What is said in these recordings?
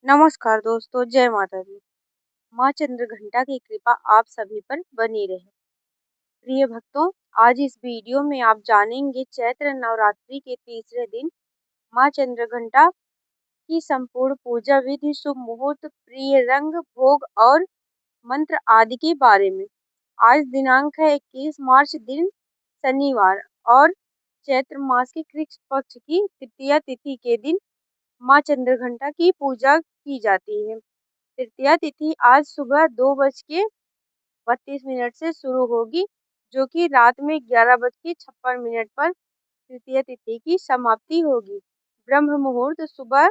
नमस्कार दोस्तों, जय माता दी। माँ चंद्रघंटा की कृपा आप सभी पर बनी रहे। प्रिय भक्तों, आज इस वीडियो में आप जानेंगे चैत्र नवरात्रि के तीसरे दिन माँ चंद्रघंटा की संपूर्ण पूजा विधि, शुभ मुहूर्त, प्रिय रंग, भोग और मंत्र आदि के बारे में। आज दिनांक है 21 मार्च, दिन शनिवार, और चैत्र मास के कृष्ण पक्ष की तृतीया तिथि के दिन माँ चंद्रघंटा की पूजा की जाती है। तृतीया तिथि आज सुबह 2:32 से शुरू होगी, जो कि रात में 11:56 पर तृतीया तिथि की समाप्ति होगी। ब्रह्म मुहूर्त सुबह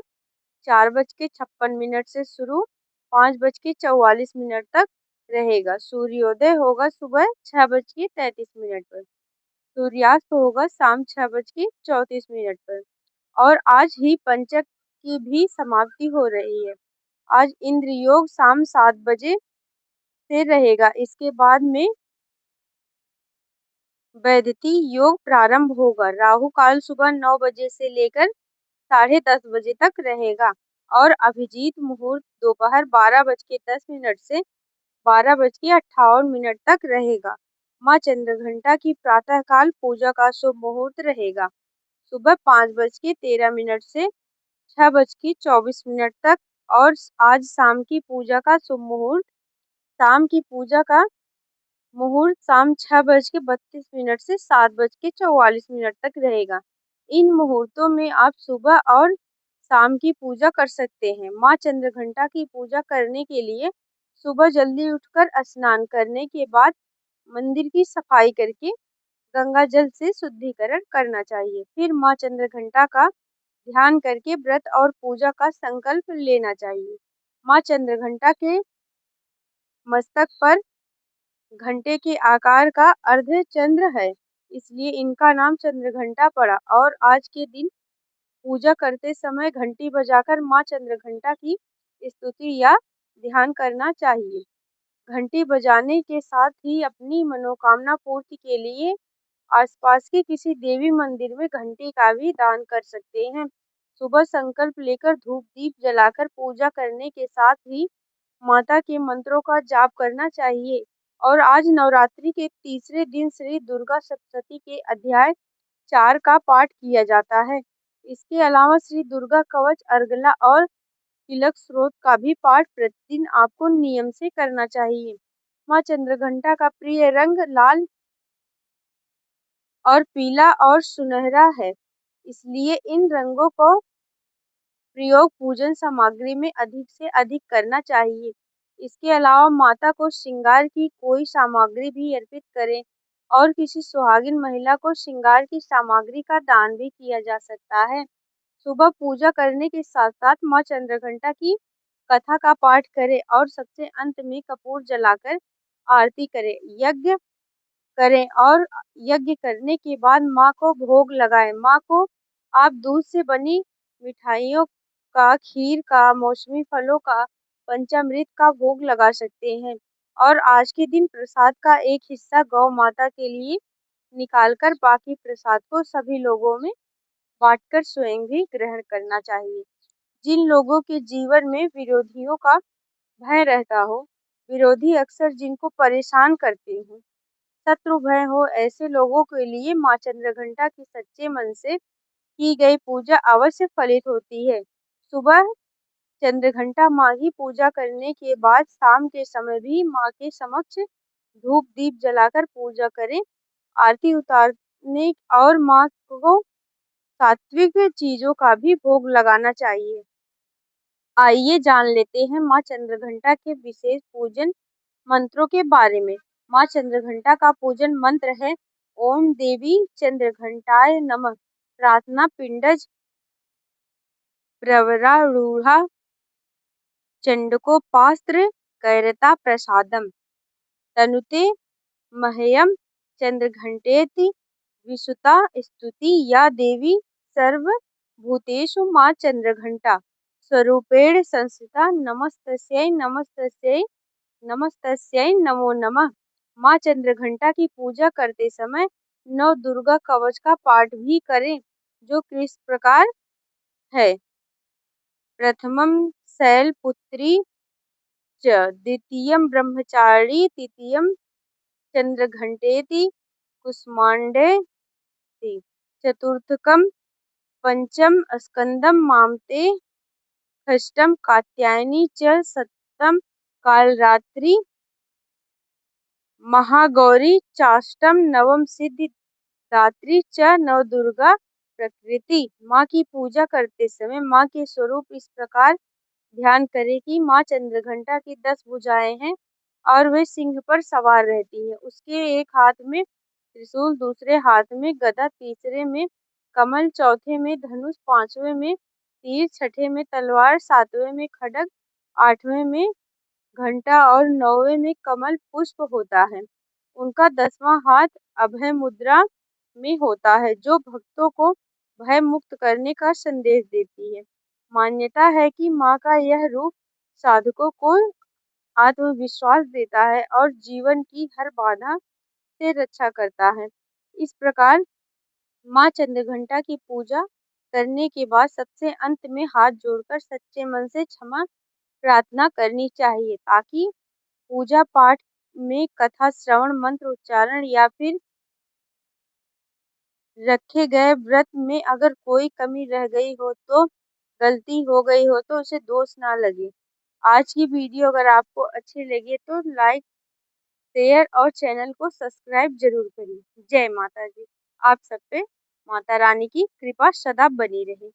4:56 से शुरू 5:44 तक रहेगा। सूर्योदय होगा सुबह 6:33 पर। सूर्यास्त होगा शाम 6:34 पर। और आज ही पंचक की भी समाप्ति हो रही है। आज इंद्र योग शाम 7 बजे से रहेगा। इसके बाद में वैदिकी योग प्रारंभ होगा। राहु काल सुबह 9 बजे से लेकर 10:30 बजे तक रहेगा। और अभिजीत मुहूर्त दोपहर 12:10 से 12:58 तक रहेगा। माँ चंद्रघंटा की प्रातः काल पूजा का शुभ मुहूर्त रहेगा सुबह 5:13 से 6:24 तक। और आज शाम की पूजा का शुभ मुहूर्त शाम की पूजा का मुहूर्त शाम 6:32 से 7:44 तक रहेगा। इन मुहूर्तों में आप सुबह और शाम की पूजा कर सकते हैं। माँ चंद्रघंटा की पूजा करने के लिए सुबह जल्दी उठकर स्नान करने के बाद मंदिर की सफाई करके गंगा जल से शुद्धिकरण करना चाहिए। फिर माँ चंद्रघंटा का ध्यान करके व्रत और पूजा का संकल्प लेना चाहिए। माँ चंद्रघंटा के मस्तक पर घंटे के आकार का अर्ध चंद्र है, इसलिए इनका नाम चंद्रघंटा पड़ा। और आज के दिन पूजा करते समय घंटी बजाकर माँ चंद्रघंटा की स्तुति या ध्यान करना चाहिए। घंटी बजाने के साथ ही अपनी मनोकामना पूर्ति के लिए आसपास के किसी देवी मंदिर में घंटी का भी दान कर सकते हैं। सुबह संकल्प लेकर धूप दीप जलाकर पूजा करने के साथ ही माता के मंत्रों का जाप करना चाहिए। और आज नवरात्रि के तीसरे दिन श्री दुर्गा सप्तशती के अध्याय 4 का पाठ किया जाता है। इसके अलावा श्री दुर्गा कवच, अर्गला और तिलक स्रोत का भी पाठ प्रतिदिन आपको नियम से करना चाहिए। माँ चंद्रघंटा का प्रिय रंग लाल और पीला और सुनहरा है, इसलिए इन रंगों को प्रयोग पूजन सामग्री में अधिक से अधिक करना चाहिए। इसके अलावा माता को श्रृंगार की कोई सामग्री भी अर्पित करें, और किसी सुहागिन महिला को श्रृंगार की सामग्री का दान भी किया जा सकता है। सुबह पूजा करने के साथ साथ माँ चंद्रघंटा की कथा का पाठ करें और सबसे अंत में कपूर जलाकर आरती करें, यज्ञ करें। और यज्ञ करने के बाद माँ को भोग लगाएं। माँ को आप दूध से बनी मिठाइयों का, खीर का, मौसमी फलों का, पंचामृत का भोग लगा सकते हैं। और आज के दिन प्रसाद का एक हिस्सा गौ माता के लिए निकालकर बाकी प्रसाद को सभी लोगों में बांटकर स्वयं भी ग्रहण करना चाहिए। जिन लोगों के जीवन में विरोधियों का भय रहता हो, विरोधी अक्सर जिनको परेशान करते हो, शत्रु भय हो, ऐसे लोगों के लिए माँ चंद्रघंटा की सच्चे मन से की गई पूजा अवश्य फलित होती है। सुबह चंद्रघंटा माँ की पूजा करने के बाद शाम के समय भी माँ के समक्ष धूप दीप जलाकर पूजा करें, आरती उतारने और माँ को सात्विक चीजों का भी भोग लगाना चाहिए। आइए जान लेते हैं माँ चंद्रघंटा के विशेष पूजन मंत्रों के बारे में। माँ चंद्रघंटा का पूजन मंत्र है ओम देवी चंद्रघंटाय नमः। प्रार्थना पिंडज प्रवरारूढ़ा चंडकोपास्त्र कैरता प्रसादम तनुते मह्यम चंद्रघंटेति विसुता स्तुति या देवी सर्वभूतेषु माँ चंद्रघंटा स्वरूपेण संस्थिता नमस्तस्यै नमस्तस्यै नमस्तस्यै नमो नमः। माँ चंद्रघंटा की पूजा करते समय नव दुर्गा कवच का पाठ भी करें, जो किस प्रकार है। प्रथमम शैलपुत्री च द्वितीयं ब्रह्मचारी तृतीयं चन्द्रघण्टेति कुष्माण्डेति चतुर्थकं पंचम स्कंदं मामते षष्ठं कात्यायनी च सप्तमं कालरात्रि महागौरी चाष्टम नवम सिद्धिदात्री च नवदुर्गा प्रकृति। माँ की पूजा करते समय माँ के स्वरूप इस प्रकार ध्यान करें कि माँ चंद्रघंटा की 10 भुजाएं हैं और वे सिंह पर सवार रहती है। उसके एक हाथ में त्रिशूल, दूसरे हाथ में गदा, तीसरे में कमल, चौथे में धनुष, पांचवें में तीर, छठे में तलवार, सातवें में खड्ग, आठवें में घंटा और नौवें में कमल पुष्प होता है। उनका 10वां हाथ अभय मुद्रा में होता है जो भक्तों को भय मुक्त करने का संदेश देती है। मान्यता है कि माँ का यह रूप साधकों को आत्मविश्वास देता है और जीवन की हर बाधा से रक्षा करता है। इस प्रकार माँ चंद्रघंटा की पूजा करने के बाद सबसे अंत में हाथ जोड़कर सच्चे मन से क्षमा प्रार्थना करनी चाहिए, ताकि पूजा पाठ में कथा श्रवण, मंत्र उच्चारण या फिर रखे गए व्रत में अगर कोई कमी रह गई हो, तो गलती हो गई हो, तो उसे दोष ना लगे। आज की वीडियो अगर आपको अच्छी लगे तो लाइक, शेयर और चैनल को सब्सक्राइब जरूर करिए। जय माता दी। आप सब पे माता रानी की कृपा सदा बनी रहे।